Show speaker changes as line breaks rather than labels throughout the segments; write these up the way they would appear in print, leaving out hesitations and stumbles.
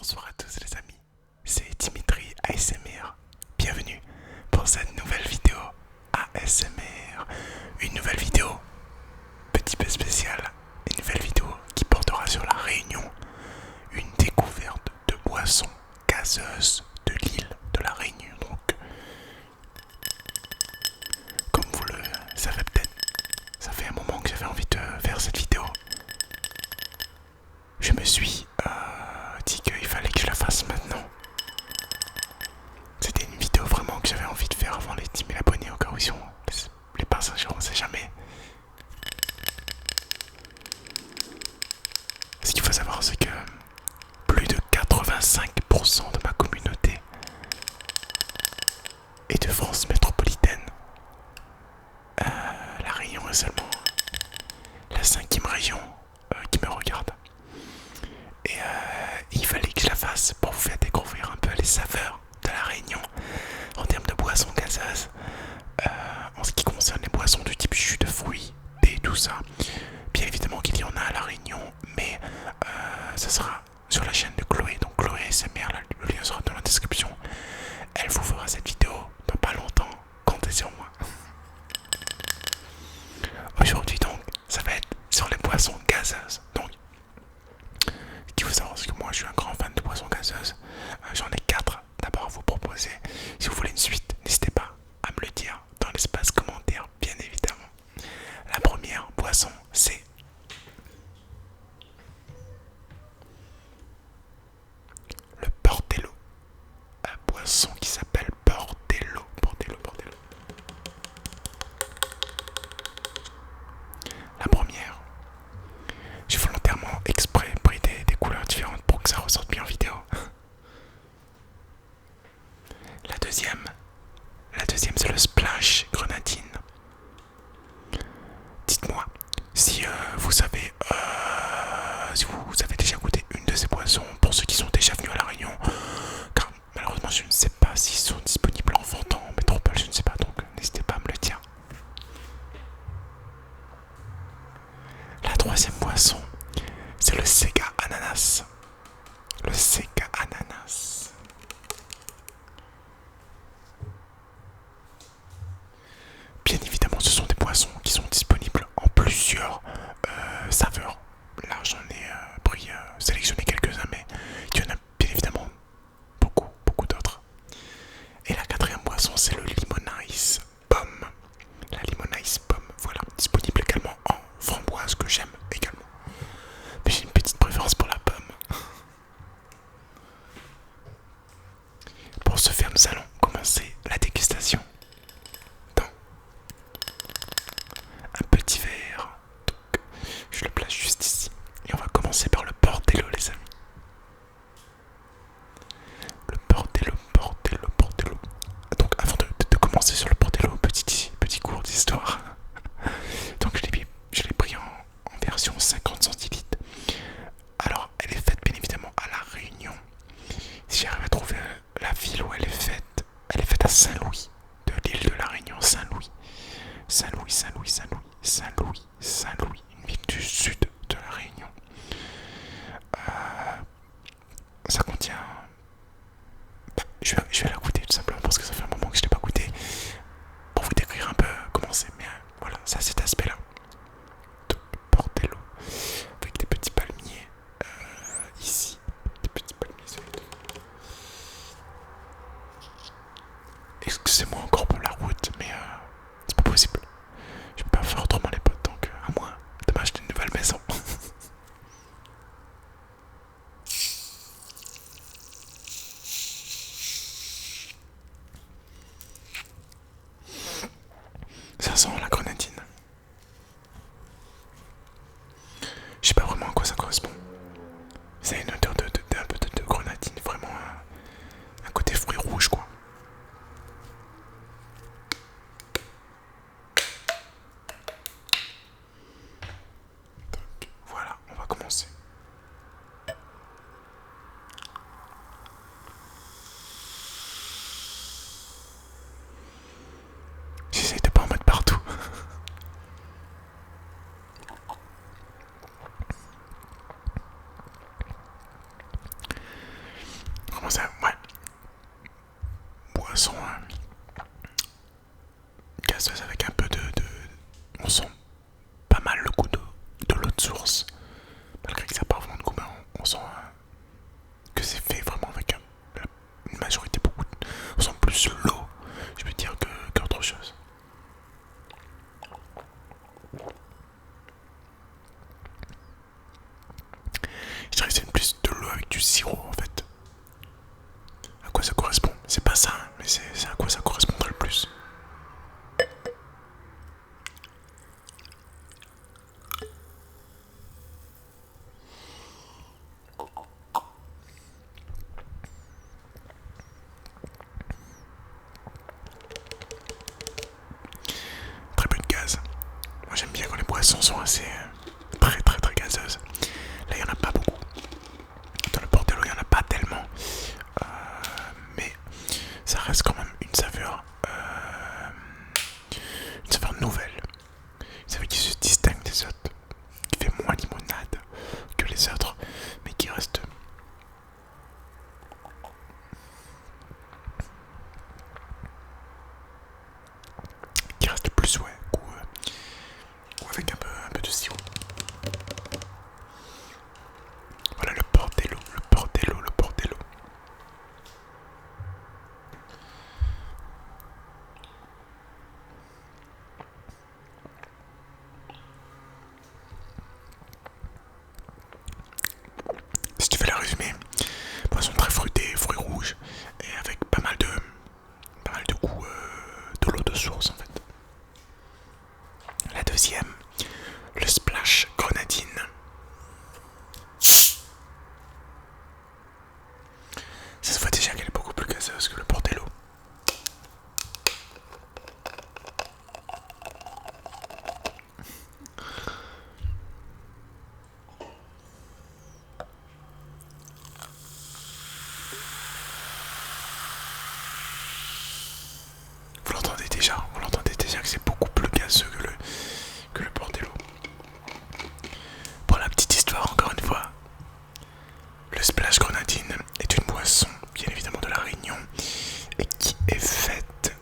Bonsoir à tous les amis, c'est Dimitri ASMR. Bienvenue pour cette nouvelle vidéo ASMR. Une nouvelle vidéo petit peu spéciale, une nouvelle vidéo qui portera sur la Réunion. Une découverte de boissons gazeuses de l'île de la Réunion. Donc, comme vous le savez peut-être, ça fait un moment que j'avais envie de faire cette vidéo. Je me suis dit qu'il fallait que je la fasse maintenant. C'était une vidéo vraiment que j'avais envie de faire avant les 10 000 abonnés au cas où ils sont les passagers, on ne sait jamais. Ce qu'il faut savoir, c'est que plus de 85% de ma communauté est de France métropolitaine. La Réunion est seulement la 5e région qui me regarde. Et il fallait que je la fasse pour vous faire découvrir un peu les saveurs de la Réunion en termes de boissons gazeuses. En ce qui concerne les boissons du type jus de fruits, thé, tout ça, bien évidemment qu'il y en a à la Réunion, mais ça sera sur la chaîne de Chloé, donc Chloé ASMR, le lien sera dans la description. Elle vous fera cette vidéo dans pas longtemps, comptez sur moi. Aujourd'hui donc, ça va être sur les boissons gazeuses. Donc, ce qu'il faut savoir, c'est que moi je suis un grand fan de boissons gazeuses. J'en ai 4 d'abord à vous proposer. Si vous voulez une suite, n'hésitez pas à me le dire dans l'espace commentaire, bien évidemment. La première boisson, c'est le Portello. La boisson qui s'appelle Portello. Portello. La première, j'ai volontairement exprès pris des couleurs différentes pour que ça ressorte bien en vidéo. La deuxième c'est le splash grenadine. Dites-moi si vous avez déjà goûté une de ces boissons, pour ceux qui sont déjà venus à la Réunion, car malheureusement je ne sais pas s'ils sont disponibles en vente en métropole, je ne sais pas, donc n'hésitez pas à me le dire. La troisième boisson, c'est le Sega ananas. Le Sega ananas. Bien évidemment, ce sont des boissons qui sont disponibles en plusieurs saveurs. Là, j'en ai sélectionné quelques-uns, mais il y en a bien évidemment beaucoup d'autres. Et la quatrième boisson, c'est le Limonice pomme. La Limonice pomme, voilà, disponible également en framboise, que j'aime également. Mais j'ai une petite préférence pour la pomme. Pour ce faire, nous allons commencer la dégustation dans un petit verre. Donc, je le place juste ici. Et on va commencer par le Portello, les amis. Le Portello. Donc, avant de commencer sur le Portello, petit cours d'histoire. Donc, je l'ai pris en version 50 centilitres. Alors, elle est faite bien évidemment à La Réunion. Si j'arrive à trouver la ville où elle est faite à Saint-Louis, de l'île de la Réunion, Saint-Louis, une ville du sud de la Réunion. Ça contient... je vais la goûter tout simplement parce que ça fait un moment que je ne l'ai pas goûté, pour vous décrire un peu comment c'est, mais voilà, ça c'est cet aspect-là. Donc, Portello, avec des petits palmiers ici, des petits palmiers sur les deux. Excusez-moi encore pour la route, mais c'est pas possible. Je peux pas faire autrement les potes, donc à moins de m'acheter une nouvelle maison. Ça sent la grenadine. Je sais pas vraiment à quoi ça correspond. C'est une odeur un peu de grenadine, vraiment un côté fruit rouge quoi. Comment ça? Ouais. Boisson gazeuse avec un peu de... On sent pas mal le goût de l'eau de source. Malgré que ça n'a pas vraiment de goût, mais on sent que c'est fait vraiment avec une majorité beaucoup. On sent plus l'eau, je veux dire, qu'autre chose. Je dirais que c'est plus de l'eau avec du sirop en fait. À quoi ça correspond? C'est pas ça, hein, mais c'est à quoi ça correspondrait le plus. Très peu de gaz. Moi j'aime bien quand les boissons sont assez très gazeuses. Là il y en a pas beaucoup. Dans le Portello il y en a pas tellement. Mais ça reste quand même une saveur nouvelle. Une saveur qui se distingue des autres. Qui fait moins limonade que les autres. Mais qui reste plus goût avec un peu de sirop. Voilà le Portello. Si tu fais la résumer, boisson très fruitée, fruits rouges, et avec pas mal de goût de l'eau de source en fait. La deuxième, le splash grenadine. Ça se voit déjà qu'elle est beaucoup plus gazeuse que le Portello. Vous l'entendez déjà que c'est beaucoup plus gazeux que le Portello. Pour la petite histoire, encore une fois, le splash grenadine est une boisson, bien évidemment de la Réunion, et qui est faite...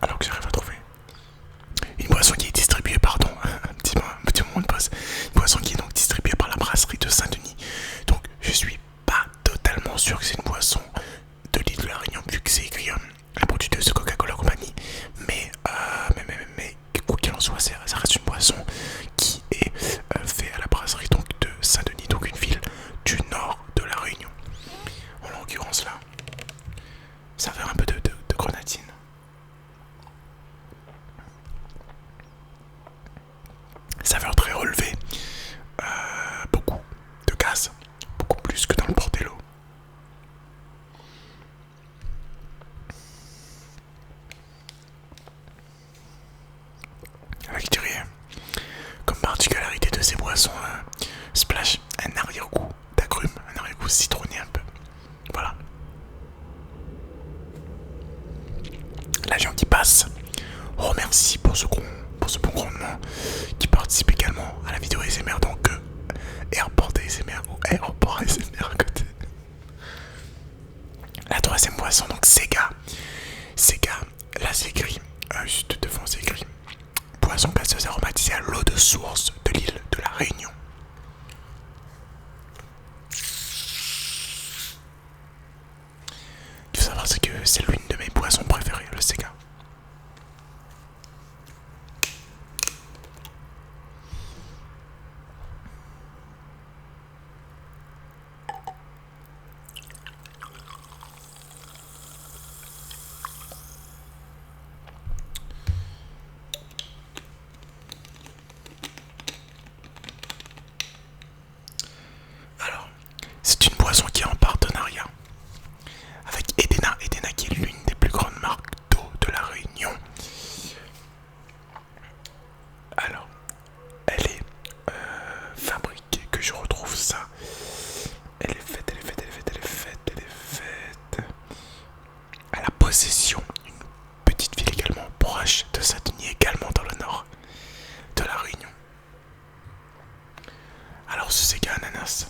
Alors que j'arrive à trouver. Une boisson qui est distribuée, pardon, un petit moment de pause. Une boisson qui est donc distribuée par la brasserie de Saint-Denis. Donc je suis pas totalement sûr que c'est une boisson de l'île de la Réunion, vu que c'est écrit la produiteuse de Coca-Cola compagnie. Mais quoi qu'il en soit, ça reste une boisson qui est faite à la brasserie donc, de Saint-Denis, donc une ville du nord de la Réunion. En l'occurrence là, ça fait un peu de grenadine. Saveur très relevée, beaucoup de gaz, beaucoup plus que dans le Portello. Avec, je dirais, comme particularité de ces boissons, splash, un arrière-goût d'agrumes, un arrière-goût citronné un peu. Voilà. L'agent qui passe remercie pour ce bon grondement, qui participe également à la vidéo ASMR, donc Airport ASMR ou Aéroport ASMR à côté. La troisième boisson, donc Sega, là c'est écrit, juste devant c'est écrit boisson gazeuse aromatisée à l'eau de source de l'île de la Réunion. Il faut savoir que c'est l'une de mes boissons préférées, le Sega. Alors, c'est une boisson qui est en partenariat avec Edena, qui est l'une des plus grandes marques d'eau de la Réunion. Alors, elle est fabriquée, que je retrouve ça. Elle est faite à la Possession, une petite ville également proche de Saint-Denis, également dans le nord de la Réunion. Alors ce Sega ananas,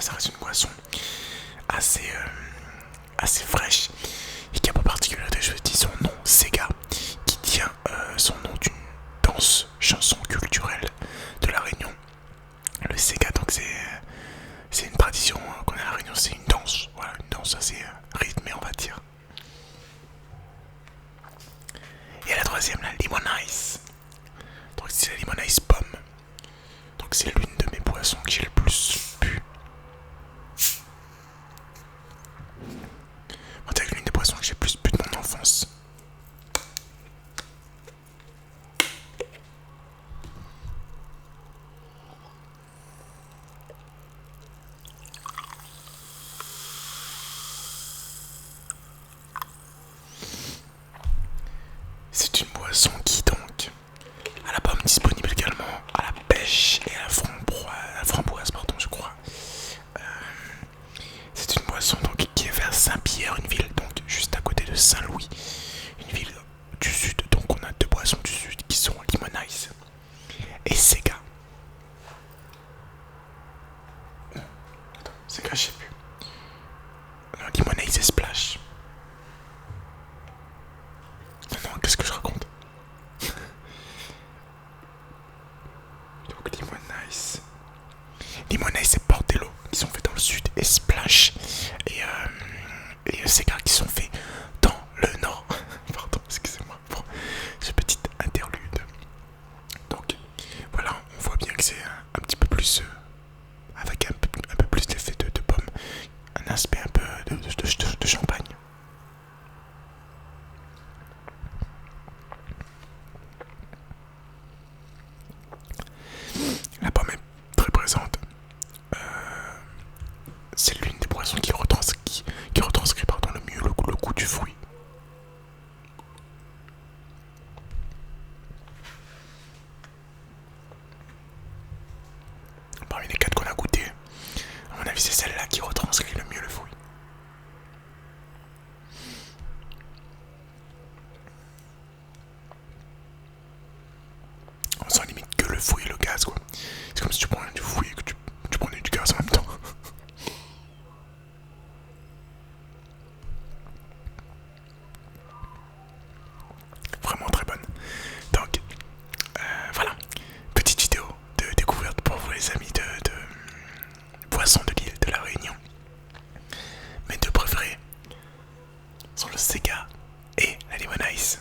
ça reste une boisson assez, assez fraîche et qui a pour particularité, je dis son nom, Sega, qui tient son nom d'une danse, chanson culturelle de la Réunion. Le Sega, donc c'est une tradition qu'on a à la Réunion, c'est une danse, voilà, une danse assez rythmée, on va dire. Et la troisième, la Limonice. Donc c'est la Limonice pomme. Donc c'est l'une de mes boissons que j'ai le plus bu. On dirait que l'une des boissons que j'ai le plus bu de mon enfance. C'est une boisson qui donc à la pomme, disponible également à la pêche et à la framboise, pardon, je crois. C'est une boisson donc qui est vers Saint-Pierre, une ville donc juste à côté de Saint-Louis, une ville du sud. Donc on a deux boissons du sud qui sont Limonice et Sega. Attends, Sega, je sais plus. Non, Limonice et Splash. Non, qu'est-ce que je raconte? Donc Limonice. Limonice et Portello qui sont faits dans le sud et Splash et Sega qui sont faits dans le nord. Pardon, excusez-moi pour ce petit interlude. Donc voilà, on voit bien que c'est un petit peu plus avec un peu plus d'effet de pomme, un aspect un peu de champagne. La pomme est très présente. C'est l'une des boissons qui retranscrit pardon, le mieux le goût du fruit. Parmi les 4 qu'on a goûté, à mon avis c'est celle-là qui retranscrit le mieux le fruit. On sent limite que le fruit et le gaz quoi. C'est comme si tu prenais du fruit et que tu prenais du gaz en même temps. Vraiment très bonne. Donc voilà, petite vidéo de découverte pour vous les amis de Boissons de l'île de la Réunion. Mes deux préférés sont le Sega et la Limonice.